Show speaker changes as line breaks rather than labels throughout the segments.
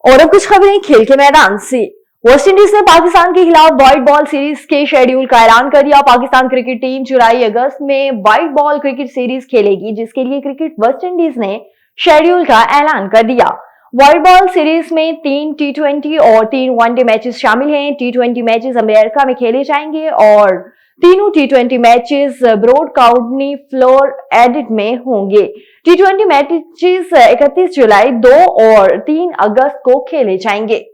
और अब कुछ खबरें खेल के मैदान से। वेस्ट इंडीज ने पाकिस्तान के खिलाफ व्हाइट बॉल सीरीज के शेड्यूल का ऐलान कर दिया। पाकिस्तान क्रिकेट टीम जुलाई अगस्त में व्हाइट बॉल क्रिकेट सीरीज खेलेगी, जिसके लिए क्रिकेट वेस्ट इंडीज ने शेड्यूल का ऐलान कर दिया। व्हाइट बॉल सीरीज में 3 T20 और 3 वनडे मैचेस शामिल हैं। T20 मैचेस अमेरिका में खेले जाएंगे और तीनों T20 matches Broward County Florida में होंगे। T20 मैचेस 31 जुलाई, 2 और 3 अगस्त को खेले जाएंगे।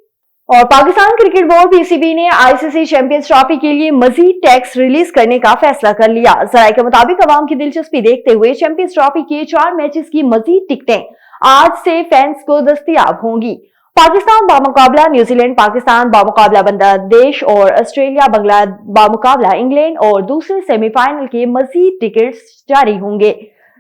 और पाकिस्तान क्रिकेट बोर्ड पीसीबी ने आईसीसी चैंपियंस ट्रॉफी के लिए मजीद टैक्स रिलीज करने का फैसला कर लिया। जराये के मुताबिक अवाम की दिलचस्पी देखते हुए चैंपियंस ट्रॉफी के 4 मैचेस की मजीद टिकटें आज से फैंस को दस्तयाब होंगी। पाकिस्तान बामुकाबला न्यूजीलैंड, पाकिस्तान बामुकाबला बांग्लादेश और ऑस्ट्रेलिया बामुकाबला इंग्लैंड और दूसरे सेमीफाइनल के मजीद टिकट्स जारी होंगे।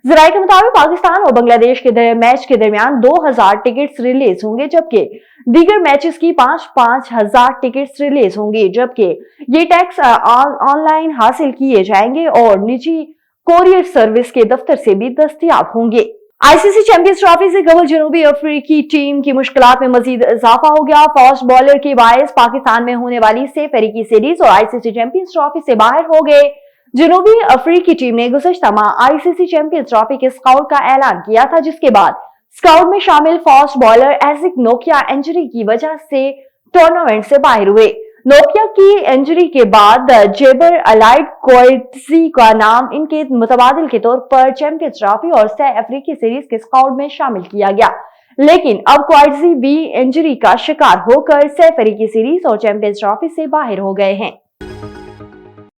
जराये के मुताबिक पाकिस्तान और बांग्लादेश के मैच के दरमियान 2000 टिकट्स रिलीज होंगे, जबकि दीगर मैचेस की 5-5 हजार टिकट्स रिलीज होंगी। जबकि ये टैक्स ऑनलाइन हासिल किए जाएंगे और निजी कोरियर सर्विस के दफ्तर से भी दस्तयाब होंगे। आईसीसी चैंपियंस ट्रॉफी से कबल जनूबी अफ्रीकी टीम की मुश्किलात में मजीद इजाफा हो गया। फास्ट बॉलर के बायस पाकिस्तान में होने वाली सेफ अफ्रीकी सीरीज और आईसीसी चैंपियंस ट्रॉफी से बाहर हो गए। जनूबी अफ्रीकी टीम ने गुज़श्ता माह आईसीसी चैंपियंस ट्रॉफी के स्काउट का ऐलान किया था, जिसके बाद स्काउट में शामिल फास्ट बॉलर एजिक नोकिया इंजरी की वजह से टूर्नामेंट से बाहर हुए। नोकिया की इंजरी के बाद जेबर अलाइड क्वाइटजी का नाम इनके मुतबादिल के तौर पर चैंपियंस ट्रॉफी और सह अफ्रीकी सीरीज के स्काउट में शामिल किया गया, लेकिन अब क्वाइटजी भी इंजरी का शिकार होकर सह अफ्रीकी सीरीज और चैंपियंस ट्रॉफी से बाहर हो गए हैं।